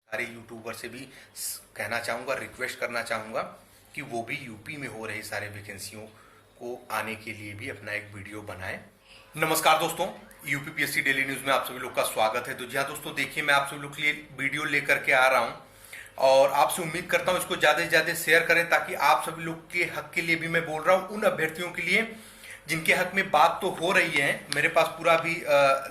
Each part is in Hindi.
सारे यूट्यूबर से भी कहना चाहूँगा, रिक्वेस्ट करना चाहूँगा कि वो भी यूपी में हो रही सारे वैकेंसियों को आने के लिए भी अपना एक वीडियो बनाएं। नमस्कार दोस्तों, यूपीपीएससी डेली न्यूज़ में आप सभी लोग का स्वागत है। तो जी हाँ दोस्तों, देखिए मैं आप सभी लोग के लिए वीडियो लेकर के आ रहा हूँ और आपसे उम्मीद करता हूँ इसको ज़्यादा से ज़्यादा शेयर करें ताकि आप सभी लोग के हक के लिए भी मैं बोल रहा हूँ, उन अभ्यर्थियों के लिए जिनके हक में बात तो हो रही है। मेरे पास पूरा भी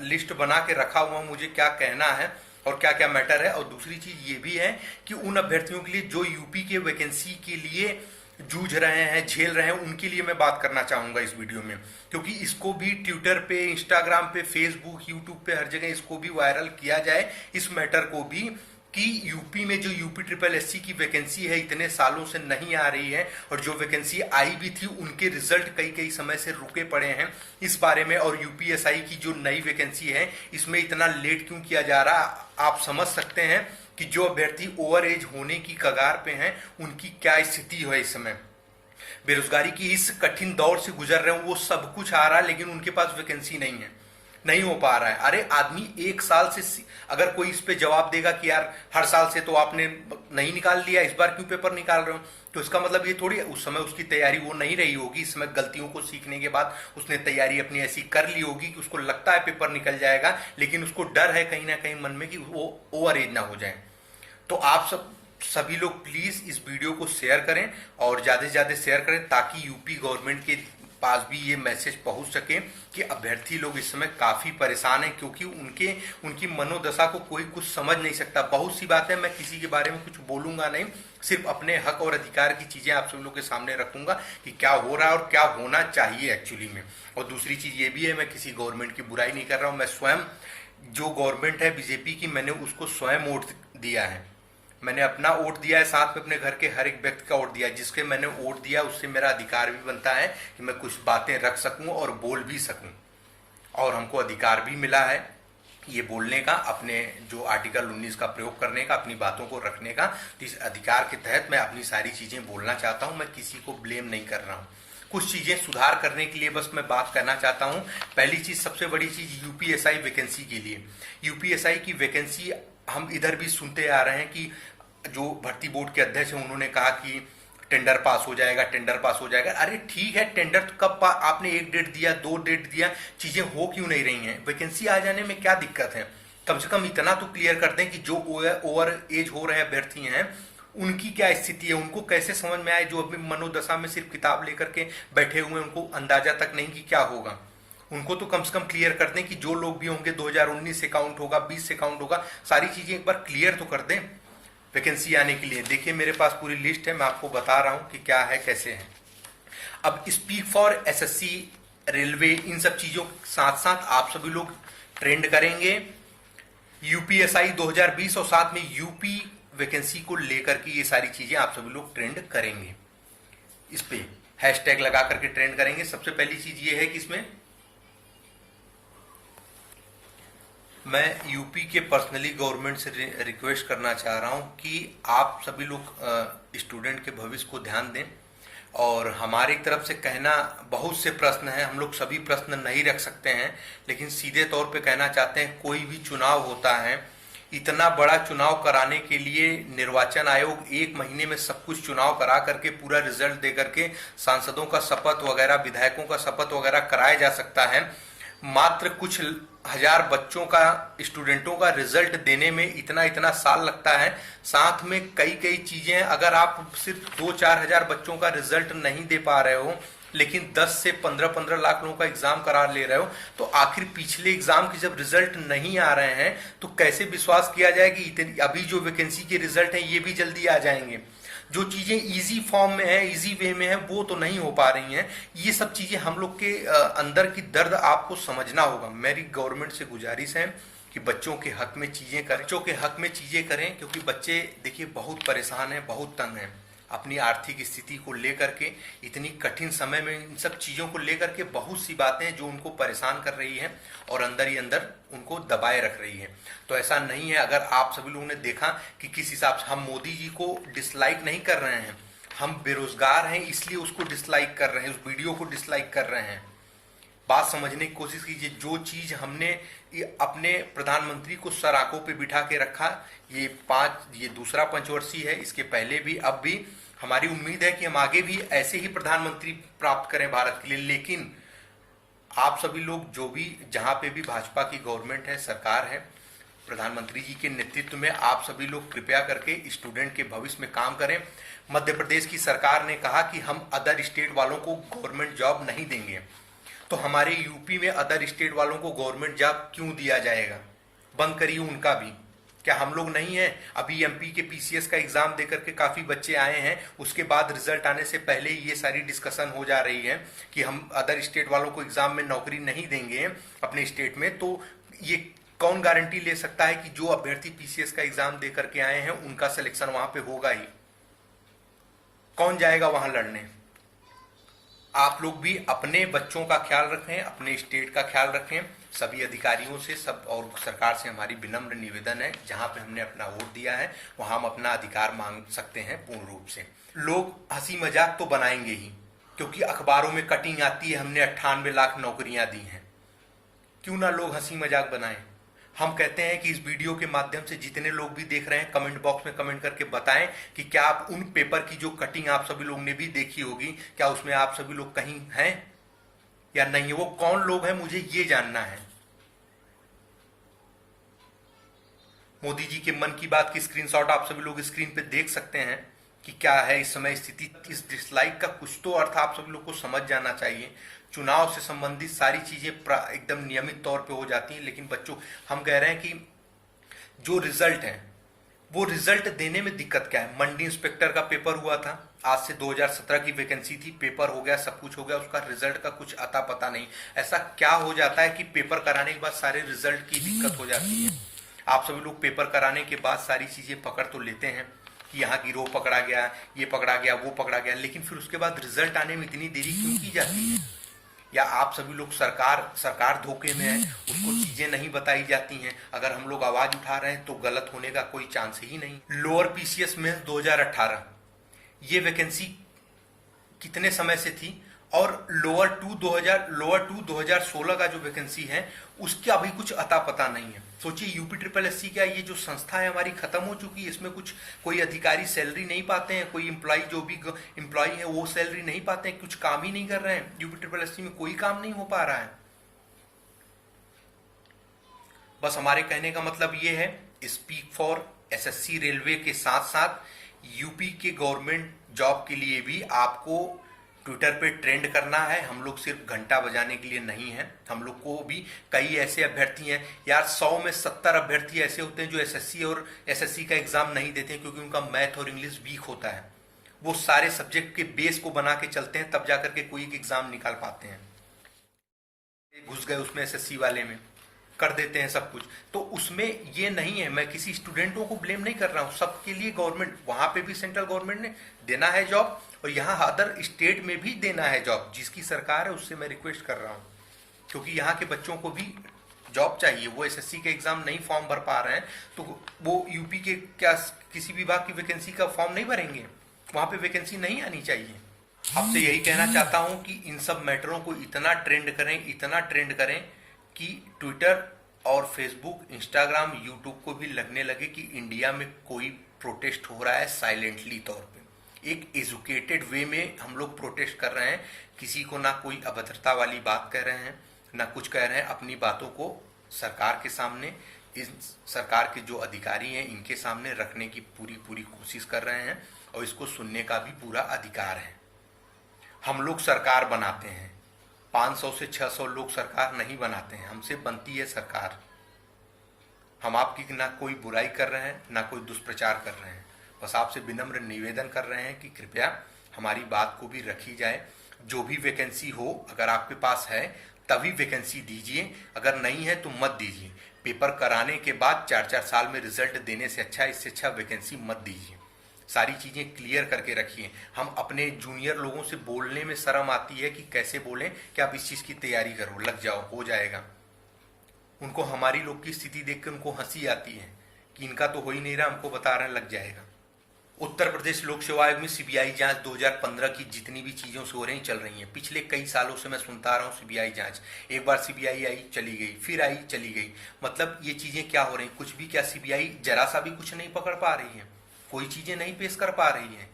लिस्ट बना के रखा हुआ मुझे क्या कहना है और क्या क्या मैटर है। और दूसरी चीज ये भी है कि उन अभ्यर्थियों के लिए जो यूपी के वैकेंसी के लिए जूझ रहे हैं, झेल रहे हैं, उनके लिए मैं बात करना चाहूंगा इस वीडियो में, क्योंकि इसको भी ट्विटर पे, इंस्टाग्राम पे, फेसबुक, यूट्यूब पे हर जगह इसको भी वायरल किया जाए, इस मैटर को भी, कि यूपी में जो यूपी ट्रिपल एससी की वैकेंसी है इतने सालों से नहीं आ रही है और जो वैकेंसी आई भी थी उनके रिजल्ट कई कई समय से रुके पड़े हैं, इस बारे में। और यूपीएसआई की जो नई वैकेंसी है इसमें इतना लेट क्यों किया जा रहा, आप समझ सकते हैं कि जो अभ्यर्थी ओवर एज होने की कगार पे हैं उनकी क्या स्थिति है इस समय। बेरोजगारी की इस कठिन दौर से गुजर रहे हैं, वो सब कुछ आ रहा है लेकिन उनके पास वैकेंसी नहीं है, नहीं हो पा रहा है। अरे आदमी एक साल से, अगर कोई इस पे जवाब देगा कि यार हर साल से तो आपने नहीं निकाल लिया, इस बार क्यों पेपर निकाल रहे हो, तो इसका मतलब ये थोड़ी उस समय उसकी तैयारी वो नहीं रही होगी। इस समय गलतियों को सीखने के बाद उसने तैयारी अपनी ऐसी कर ली होगी कि उसको लगता है पेपर निकल जाएगा, लेकिन उसको डर है कहीं ना कहीं मन में कि वो ओवर एज ना हो जाए। तो आप सभी लोग प्लीज इस वीडियो को शेयर करें और ज्यादा से ज्यादा शेयर करें ताकि यूपी गवर्नमेंट के पास भी ये मैसेज पहुंच सके कि अभ्यर्थी लोग इस समय काफी परेशान हैं, क्योंकि उनकी मनोदशा को कोई कुछ समझ नहीं सकता। बहुत सी बातें मैं किसी के बारे में कुछ बोलूंगा नहीं, सिर्फ अपने हक और अधिकार की चीजें आप सब लोग के सामने रखूंगा कि क्या हो रहा है और क्या होना चाहिए एक्चुअली में। और दूसरी चीज ये भी है, मैं किसी गवर्नमेंट की बुराई नहीं कर रहा हूं, मैं स्वयं जो गवर्नमेंट है बीजेपी की, मैंने उसको स्वयं वोट दिया है, मैंने अपना वोट दिया है, साथ में अपने घर के हर एक व्यक्ति का वोट दिया है। जिसके मैंने वोट दिया उससे मेरा अधिकार भी बनता है कि मैं कुछ बातें रख सकूं और बोल भी सकूं, और हमको अधिकार भी मिला है ये बोलने का, अपने जो आर्टिकल 19 का प्रयोग करने का, अपनी बातों को रखने का। तो इस अधिकार के तहत मैं अपनी सारी चीजें बोलना चाहता हूं, मैं किसी को ब्लेम नहीं कर रहा हूं। कुछ चीजें सुधार करने के लिए बस मैं बात करना चाहता हूं। पहली चीज, सबसे बड़ी चीज, यूपीएसआई वैकेंसी के लिए, यूपीएसआई की वैकेंसी हम इधर भी सुनते आ रहे हैं कि जो भर्ती बोर्ड के अध्यक्ष हैं उन्होंने कहा कि टेंडर पास हो जाएगा, टेंडर पास हो जाएगा। अरे ठीक है, टेंडर तो कब आपने एक डेट दिया, 2 डेट दिया, चीजें हो क्यों नहीं रही हैं? वैकेंसी आ जाने में क्या दिक्कत है? कम से कम इतना तो क्लियर कर दें कि जो ओवर एज हो रहे अभ्यर्थी हैं उनकी क्या स्थिति है, उनको कैसे समझ में आए, जो अभी मनोदशा में सिर्फ किताब लेकर के बैठे हुए हैं, उनको अंदाजा तक नहीं कि क्या होगा। उनको तो कम से कम क्लियर कर दें कि जो लोग भी होंगे 2019 से काउंट होगा, 20 से काउंट होगा, सारी चीजें एक बार क्लियर तो कर दें वैकेंसी आने के लिए। देखिए मेरे पास पूरी लिस्ट है, मैं आपको बता रहा हूं कि क्या है, कैसे है। अब स्पीक फॉर एसएससी, रेलवे, इन सब चीजों के साथ साथ आप सभी लोग ट्रेंड करेंगे यूपीएसआई 2020 और साथ में यूपी वैकेंसी को लेकर के ये सारी चीजें आप सभी लोग ट्रेंड करेंगे। इस पे हैशटैग लगा करके ट्रेंड करेंगे। सबसे पहली चीज ये है कि इसमें मैं यूपी के पर्सनली गवर्नमेंट से रिक्वेस्ट करना चाह रहा हूं कि आप सभी लोग स्टूडेंट के भविष्य को ध्यान दें। और हमारी तरफ से कहना, बहुत से प्रश्न हैं, हम लोग सभी प्रश्न नहीं रख सकते हैं, लेकिन सीधे तौर पे कहना चाहते हैं, कोई भी चुनाव होता है, इतना बड़ा चुनाव कराने के लिए निर्वाचन आयोग 1 महीने में सब कुछ चुनाव करा करके पूरा रिजल्ट दे करके सांसदों का शपथ वगैरह, विधायकों का शपथ वगैरह कराया जा सकता है। मात्र कुछ हजार बच्चों का, स्टूडेंटों का रिजल्ट देने में इतना साल लगता है। साथ में कई चीजें, अगर आप सिर्फ 2-4 हजार बच्चों का रिजल्ट नहीं दे पा रहे हो लेकिन 10 से 15 लाख लोगों का एग्जाम करा ले रहे हो, तो आखिर पिछले एग्जाम के जब रिजल्ट नहीं आ रहे हैं तो कैसे विश्वास किया जाए कि अभी जो वैकेंसी के रिजल्ट हैं ये भी जल्दी आ जाएंगे? जो चीजें इजी फॉर्म में है, इजी वे में है, वो तो नहीं हो पा रही हैं। ये सब चीजें हम लोग के अंदर की दर्द आपको समझना होगा। मेरी गवर्नमेंट से गुजारिश है कि बच्चों के हक में चीजें करें, बच्चों के हक में चीजें करें, क्योंकि बच्चे देखिए बहुत परेशान हैं, बहुत तंग हैं अपनी आर्थिक स्थिति को लेकर के। इतनी कठिन समय में इन सब चीजों को लेकर के बहुत सी बातें जो उनको परेशान कर रही हैं और अंदर ही अंदर उनको दबाए रख रही है। तो ऐसा नहीं है, अगर आप सभी लोगों ने देखा कि किस हिसाब से हम मोदी जी को डिसलाइक नहीं कर रहे हैं, हम बेरोजगार हैं इसलिए उसको डिसलाइक कर रहे हैं, उस वीडियो को डिसलाइक कर रहे हैं। बात समझने की कोशिश कीजिए। जो चीज हमने ये अपने प्रधानमंत्री को सर आंखों पे बिठा के रखा। ये दूसरा पंचवर्षीय है, इसके पहले भी अब भी हमारी उम्मीद है कि हम आगे भी ऐसे ही प्रधानमंत्री प्राप्त करें भारत के लिए। लेकिन आप सभी लोग जो भी जहां पे भी भाजपा की गवर्नमेंट है, सरकार है, प्रधानमंत्री जी के नेतृत्व में आप सभी लोग कृपया करके स्टूडेंट के भविष्य में काम करें। मध्य प्रदेश की सरकार ने कहा कि हम अदर स्टेट वालों को गवर्नमेंट जॉब नहीं देंगे, तो हमारे यूपी में अदर स्टेट वालों को गवर्नमेंट जॉब क्यों दिया जाएगा? बंद करिए उनका भी। क्या हम लोग नहीं हैं? अभी एमपी के पीसीएस का एग्जाम देकर के काफी बच्चे आए हैं, उसके बाद रिजल्ट आने से पहले ये सारी डिस्कशन हो जा रही है कि हम अदर स्टेट वालों को एग्जाम में नौकरी नहीं देंगे अपने स्टेट में। तो ये कौन गारंटी ले सकता है कि जो अभ्यर्थी पीसीएस का एग्जाम दे करके आए हैं उनका सिलेक्शन वहां पे होगा ही? कौन जाएगा वहां लड़ने? आप लोग भी अपने बच्चों का ख्याल रखें, अपने स्टेट का ख्याल रखें। सभी अधिकारियों से सब और सरकार से हमारी विनम्र निवेदन है, जहां पे हमने अपना वोट दिया है वहां हम अपना अधिकार मांग सकते हैं पूर्ण रूप से। लोग हंसी मजाक तो बनाएंगे ही, क्योंकि अखबारों में कटिंग आती है हमने 98 लाख नौकरियां दी हैं। क्यों ना लोग हंसी मजाक बनाएं। हम कहते हैं कि इस वीडियो के माध्यम से जितने लोग भी देख रहे हैं कमेंट बॉक्स में कमेंट करके बताएं कि क्या आप उन पेपर की जो कटिंग आप सभी लोग ने भी देखी होगी, क्या उसमें आप सभी लोग कहीं हैं या नहीं? वो कौन लोग हैं मुझे ये जानना है। मोदी जी के मन की बात की स्क्रीनशॉट आप सभी लोग स्क्रीन पे देख सकते हैं कि क्या है इस समय स्थिति। इस डिसलाइक का कुछ तो अर्थ आप सभी लोग को समझ जाना चाहिए। चुनाव से संबंधित सारी चीजें एकदम नियमित तौर पे हो जाती हैं, लेकिन बच्चों हम कह रहे हैं कि जो रिजल्ट है वो रिजल्ट देने में दिक्कत क्या है? मंडी इंस्पेक्टर का पेपर हुआ था, आज से 2017 की वैकेंसी थी, पेपर हो गया, सब कुछ हो गया, उसका रिजल्ट का कुछ अता पता नहीं। ऐसा क्या हो जाता है कि पेपर कराने के बाद सारे रिजल्ट की दिक्कत हो जाती है? आप सभी लोग पेपर कराने के बाद सारी चीजें पकड़ तो लेते हैं कि यहाँ गिरोह पकड़ा गया, ये पकड़ा गया, वो पकड़ा गया, लेकिन फिर उसके बाद रिजल्ट आने में इतनी देरी क्यों की जाती है? या आप सभी लोग सरकार धोखे में है, उसको चीजें नहीं बताई जाती हैं? अगर हम लोग आवाज उठा रहे हैं तो गलत होने का कोई चांस ही नहीं। लोअर पीसीएस में 2018 ये वैकेंसी कितने समय से थी, और लोअर टू 2016 का जो वैकेंसी है उसका अभी कुछ अता पता नहीं है। सोचिए यूपी ट्रिपल एससी क्या ये जो संस्था है हमारी खत्म हो चुकी है? इसमें कुछ कोई अधिकारी सैलरी नहीं पाते हैं, कोई एम्प्लॉय जो भी एम्प्लॉय है वो सैलरी नहीं पाते हैं, कुछ काम ही नहीं कर रहे हैं। यूपी ट्रिपल एससी में कोई काम नहीं हो पा रहा है। बस हमारे कहने का मतलब ये है, स्पीक फॉर एसएससी रेलवे के साथ साथ यूपी के गवर्नमेंट जॉब के लिए भी आपको ट्विटर पे ट्रेंड करना है। हम लोग सिर्फ घंटा बजाने के लिए नहीं है, हम लोग को भी कई ऐसे अभ्यर्थी हैं यार, 100 में 70 अभ्यर्थी ऐसे होते हैं जो एसएससी और एसएससी का एग्जाम नहीं देते हैं क्योंकि उनका मैथ और इंग्लिश वीक होता है। वो सारे सब्जेक्ट के बेस को बना के चलते हैं, तब जाकर के कोई एक एग्जाम निकाल पाते हैं। घुस गए उसमें एसएससी वाले में, कर देते हैं सब कुछ। तो उसमें ये नहीं है, मैं किसी स्टूडेंटों को ब्लेम नहीं कर रहा हूँ, सबके लिए गवर्नमेंट, वहां पे भी सेंट्रल गवर्नमेंट ने देना है जॉब और यहाँ अदर स्टेट में भी देना है जॉब। जिसकी सरकार है उससे मैं रिक्वेस्ट कर रहा हूँ, क्योंकि यहाँ के बच्चों को भी जॉब चाहिए। वो एसएससी के एग्जाम नहीं फॉर्म भर पा रहे हैं तो वो यूपी के क्या किसी विभाग की वैकेंसी का फॉर्म नहीं भरेंगे? वहां पे वैकेंसी नहीं आनी चाहिए। आपसे यही कहना चाहता हूं कि इन सब मैटरों को इतना ट्रेंड करें कि ट्विटर और फेसबुक, इंस्टाग्राम, यूट्यूब को भी लगने लगे कि इंडिया में कोई प्रोटेस्ट हो रहा है साइलेंटली तौर पे। एक एजुकेटेड वे में हम लोग प्रोटेस्ट कर रहे हैं, किसी को ना कोई अभद्रता वाली बात कह रहे हैं ना कुछ कह रहे हैं, अपनी बातों को सरकार के सामने, इस सरकार के जो अधिकारी हैं इनके सामने रखने की पूरी कोशिश कर रहे हैं और इसको सुनने का भी पूरा अधिकार है। हम लोग सरकार बनाते हैं, 500 से 600 लोग सरकार नहीं बनाते हैं, हमसे बनती है सरकार। हम आपकी ना कोई बुराई कर रहे हैं ना कोई दुष्प्रचार कर रहे हैं, बस आपसे विनम्र निवेदन कर रहे हैं कि कृपया हमारी बात को भी रखी जाए। जो भी वैकेंसी हो, अगर आपके पास है तभी वैकेंसी दीजिए, अगर नहीं है तो मत दीजिए। पेपर कराने के बाद 4-4 साल में रिजल्ट देने से अच्छा, इससे अच्छा वैकेंसी मत दीजिए। सारी चीजें क्लियर करके रखिए। हम अपने जूनियर लोगों से बोलने में शर्म आती है कि कैसे बोलें कि आप इस चीज की तैयारी करो, लग जाओ, हो जाएगा। उनको हमारी लोग की स्थिति देख कर उनको हंसी आती है कि इनका तो हो ही नहीं रहा, हमको बता रहे हैं लग जाएगा। उत्तर प्रदेश लोक सेवा आयोग में सीबीआई जांच 2015 की जितनी भी चीजों से हो रही चल रही हैं। पिछले कई सालों से मैं सुनता आ रहा हूँ सीबीआई जांच। एक बार सीबीआई आई चली गई, फिर आई चली गई। मतलब ये चीजें क्या हो रही, कुछ भी क्या सीबीआई जरा सा भी कुछ नहीं पकड़ पा रही है, कोई चीजें नहीं पेश कर पा रही है।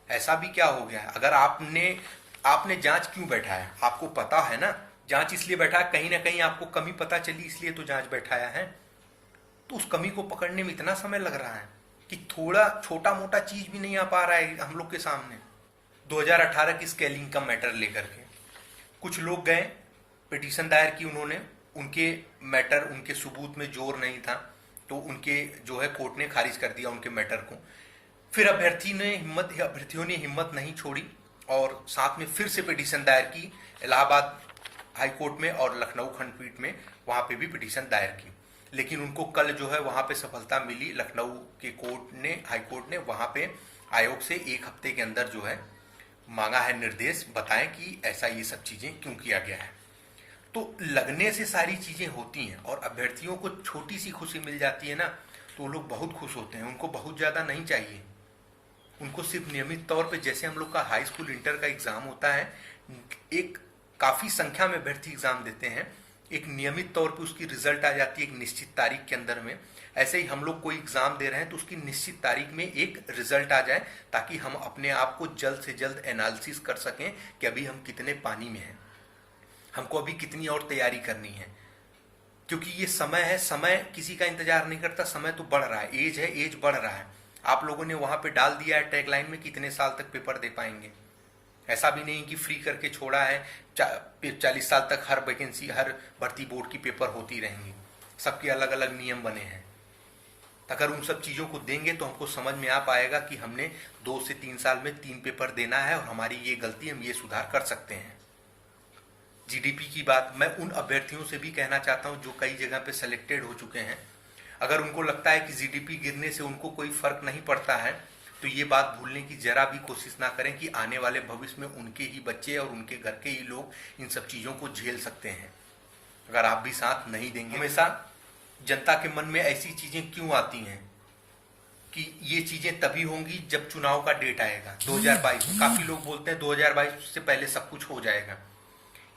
ऐसा भी क्या हो गया है? अगर आपने जांच क्यों बैठाया, आपको पता है ना जांच इसलिए बैठा, कहीं ना कहीं आपको कमी पता चली इसलिए तो जांच बैठाया है। तो उस कमी को पकड़ने में इतना समय लग रहा है कि थोड़ा छोटा मोटा चीज भी नहीं आ पा रहा है हम लोग के सामने। 2018 की स्केलिंग का मैटर लेकर के कुछ लोग गए, पिटीशन दायर की उन्होंने, उनके मैटर, उनके सबूत में जोर नहीं था, तो उनके जो है कोर्ट ने खारिज कर दिया उनके मैटर को। फिर अभ्यर्थियों ने हिम्मत नहीं छोड़ी और साथ में फिर से पिटीशन दायर की इलाहाबाद हाई कोर्ट में और लखनऊ खंडपीठ में, वहां पे भी पिटीशन दायर की। लेकिन उनको कल जो है वहां पे सफलता मिली। लखनऊ के कोर्ट ने, हाई कोर्ट ने वहां पे आयोग से 1 हफ्ते के अंदर जो है मांगा है निर्देश, बताएं कि ऐसा ये सब चीजें क्यों किया गया है। तो लगने से सारी चीजें होती हैं और अभ्यर्थियों को छोटी सी खुशी मिल जाती है ना, तो वो लोग बहुत खुश होते हैं। उनको बहुत ज्यादा नहीं चाहिए, उनको सिर्फ नियमित तौर पे, जैसे हम लोग का हाई स्कूल इंटर का एग्जाम होता है, एक काफी संख्या में अभ्यर्थी एग्जाम देते हैं, एक नियमित तौर पे उसकी रिजल्ट आ जाती है एक निश्चित तारीख के अंदर में। ऐसे ही हम लोग कोई एग्जाम दे रहे हैं तो उसकी निश्चित तारीख में एक रिजल्ट आ जाए, ताकि हम अपने आप को जल्द से जल्द एनालिसिस कर सकें कि अभी हम कितने पानी में हैं, हमको अभी कितनी और तैयारी करनी है। क्योंकि ये समय है, समय किसी का इंतजार नहीं करता, समय तो बढ़ रहा है, एज बढ़ रहा है। आप लोगों ने वहां पे डाल दिया है टैगलाइन में कितने साल तक पेपर दे पाएंगे। ऐसा भी नहीं कि फ्री करके छोड़ा है, 40 साल तक हर वैकेंसी, हर भर्ती बोर्ड की पेपर होती रहेंगी। सबके अलग अलग नियम बने हैं। अगर उन सब चीजों को देंगे तो हमको समझ में आ पाएगा कि हमने 2 से 3 साल में 3 पेपर देना है और हमारी ये गलती, हम ये सुधार कर सकते हैं। जीडीपी की बात मैं उन अभ्यर्थियों से भी कहना चाहता हूं जो कई जगह पे सिलेक्टेड हो चुके हैं। अगर उनको लगता है कि जीडीपी गिरने से उनको कोई फर्क नहीं पड़ता है, तो ये बात भूलने की जरा भी कोशिश ना करें कि आने वाले भविष्य में उनके ही बच्चे और उनके घर के ही लोग इन सब चीजों को झेल सकते हैं अगर आप भी साथ नहीं देंगे। हमेशा जनता के मन में ऐसी चीजें क्यों आती हैं कि ये चीजें तभी होंगी जब चुनाव का डेट आएगा 2022 में। काफी लोग बोलते हैं 2022 से पहले सब कुछ हो जाएगा।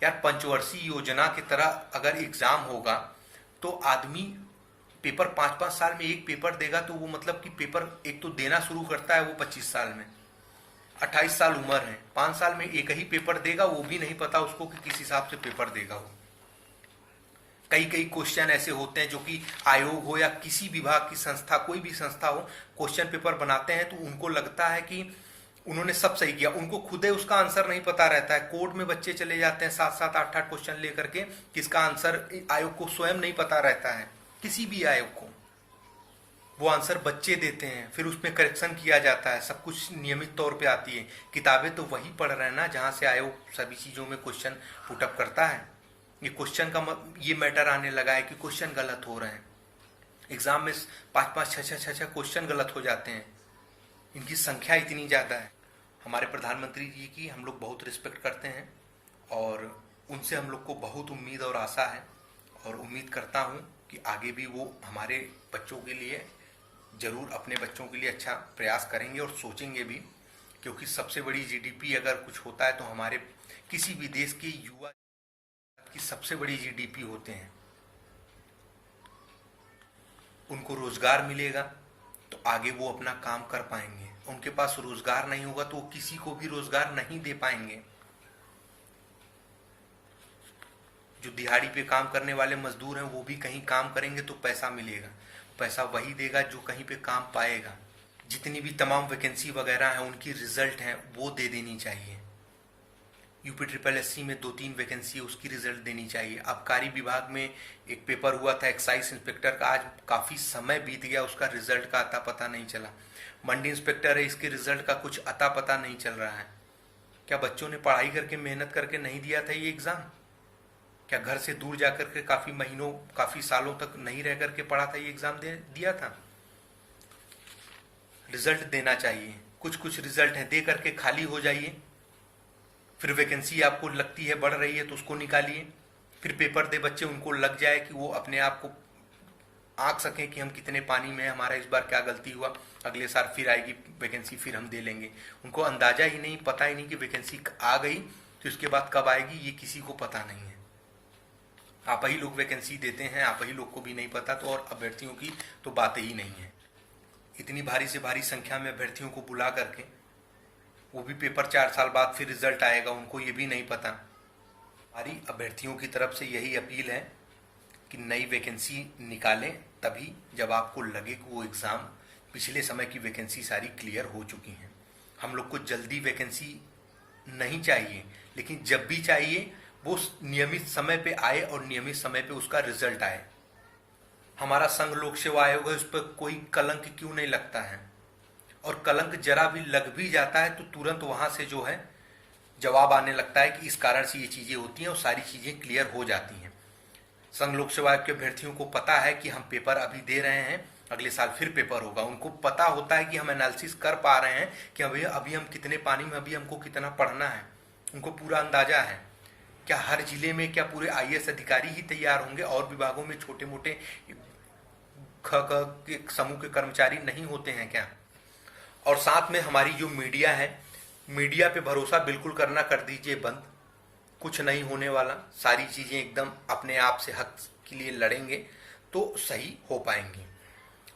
यार, पंचवर्षीय योजना की तरह अगर एग्जाम होगा तो आदमी पेपर 5-5 साल में एक पेपर देगा, तो वो मतलब कि पेपर एक तो देना शुरू करता है वो 25 साल में, 28 साल उम्र है, 5 साल में एक ही पेपर देगा, वो भी नहीं पता उसको कि किस हिसाब से पेपर देगा वो। कई क्वेश्चन ऐसे होते हैं जो कि आयोग हो या किसी विभाग की संस्था, कोई भी संस्था हो, क्वेश्चन पेपर बनाते हैं तो उनको लगता है कि उन्होंने सब सही किया, उनको खुद ही उसका आंसर नहीं पता रहता है। कोर्ट में बच्चे चले जाते हैं 7-7, 8-8 क्वेश्चन लेकर के, किसका आंसर आयोग को स्वयं नहीं पता रहता है, किसी भी आयोग को। वो आंसर बच्चे देते हैं, फिर उसमें करेक्शन किया जाता है, सब कुछ नियमित तौर पे आती है। किताबें तो वही पढ़ रहे हैं ना जहां से आयोग सभी चीजों में क्वेश्चन पुटअप करता है। ये क्वेश्चन का ये मैटर आने लगा है कि क्वेश्चन गलत हो रहे हैं, एग्जाम में 5-5, 6-6 क्वेश्चन गलत हो जाते हैं, इनकी संख्या इतनी ज्यादा है। हमारे प्रधानमंत्री जी की हम लोग बहुत रिस्पेक्ट करते हैं और उनसे हम लोग को बहुत उम्मीद और आशा है, और उम्मीद करता हूं कि आगे भी वो हमारे बच्चों के लिए जरूर, अपने बच्चों के लिए अच्छा प्रयास करेंगे और सोचेंगे भी। क्योंकि सबसे बड़ी जीडीपी अगर कुछ होता है तो हमारे किसी भी देश के युवा की सबसे बड़ी जीडीपी होते हैं। उनको रोजगार मिलेगा तो आगे वो अपना काम कर पाएंगे, उनके पास रोजगार नहीं होगा तो वो किसी को भी रोजगार नहीं दे पाएंगे। जो दिहाड़ी पे काम करने वाले मजदूर हैं वो भी कहीं काम करेंगे तो पैसा मिलेगा, पैसा वही देगा जो कहीं पे काम पाएगा। जितनी भी तमाम वैकेंसी वगैरह हैं उनकी रिजल्ट हैं वो दे देनी चाहिए। यूपी SSC में 2-3 वैकेंसी है, उसकी रिजल्ट देनी चाहिए। आबकारी विभाग में एक पेपर हुआ था एक्साइज इंस्पेक्टर का, आज काफी समय बीत गया, उसका रिजल्ट का अता पता नहीं चला। मंडी इंस्पेक्टर है, इसके रिजल्ट का कुछ अता पता नहीं चल रहा है। क्या बच्चों ने पढ़ाई करके, मेहनत करके नहीं दिया था ये एग्जाम? क्या घर से दूर जाकर के काफी महीनों, काफी सालों तक नहीं रह करके पढ़ा था, ये एग्जाम दिया था? रिजल्ट देना चाहिए। कुछ रिजल्ट है, दे करके खाली हो जाइए, फिर वैकेंसी आपको लगती है बढ़ रही है तो उसको निकालिए, फिर पेपर दे बच्चे, उनको लग जाए कि वो अपने आप को आंक सकें कि हम कितने पानी में हैं, हमारा इस बार क्या गलती हुआ, अगले साल फिर आएगी वैकेंसी, फिर हम दे लेंगे। उनको अंदाजा ही नहीं, पता ही नहीं कि वैकेंसी आ गई तो इसके बाद कब आएगी, ये किसी को पता नहीं है। आप ही लोग वैकेंसी देते हैं, आप ही लोग को भी नहीं पता, तो और अभ्यर्थियों की तो बात ही नहीं है। इतनी भारी से भारी संख्या में अभ्यर्थियों को बुला करके, वो भी पेपर 4 साल बाद फिर रिजल्ट आएगा, उनको ये भी नहीं पता। हमारी अभ्यर्थियों की तरफ से यही अपील है कि नई वैकेंसी निकालें तभी जब आपको लगे कि वो एग्ज़ाम पिछले समय की वैकेंसी सारी क्लियर हो चुकी हैं। हम लोग को जल्दी वैकेंसी नहीं चाहिए, लेकिन जब भी चाहिए वो नियमित समय पे आए और नियमित समय पे उसका रिजल्ट आए। हमारा संघ लोक सेवा आयोग है, उस पर कोई कलंक क्यों नहीं लगता है, और कलंक जरा भी लग भी जाता है तो तुरंत वहां से जो है जवाब आने लगता है कि इस कारण से ये चीजें होती हैं और सारी चीजें क्लियर हो जाती हैं। संघ लोक सेवा आयोग के अभ्यर्थियों को पता है कि हम पेपर अभी दे रहे हैं, अगले साल फिर पेपर होगा। उनको पता होता है कि हम एनालिसिस कर पा रहे हैं कि अभी हम कितने पानी में, अभी हमको कितना पढ़ना है, उनको पूरा अंदाजा है। क्या हर जिले में क्या पूरे आईएएस अधिकारी ही तैयार होंगे, और विभागों में छोटे मोटे के समूह के कर्मचारी नहीं होते हैं क्या? और साथ में हमारी जो मीडिया है, मीडिया पे भरोसा बिल्कुल करना कर दीजिए बंद। कुछ नहीं होने वाला, सारी चीजें एकदम अपने आप से हक के लिए लड़ेंगे तो सही हो पाएंगी।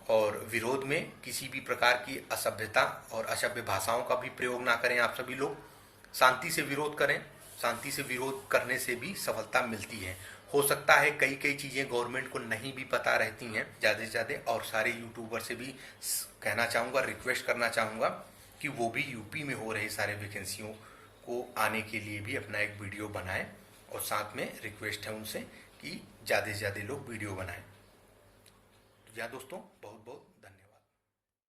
और विरोध में किसी भी प्रकार की असभ्यता और असभ्य भाषाओं का भी प्रयोग ना करें। आप सभी लोग शांति से विरोध करें, शांति से विरोध करने से भी सफलता मिलती है। हो सकता है कई चीज़ें गवर्नमेंट को नहीं भी पता रहती हैं ज़्यादा से ज़्यादा, और सारे यूट्यूबर से भी कहना चाहूँगा, रिक्वेस्ट करना चाहूँगा कि वो भी यूपी में हो रहे सारे वैकेंसियों को आने के लिए भी अपना एक वीडियो बनाएं, और साथ में रिक्वेस्ट है उनसे कि ज़्यादा से ज़्यादा लोग वीडियो बनाएं। तो या दोस्तों, बहुत बहुत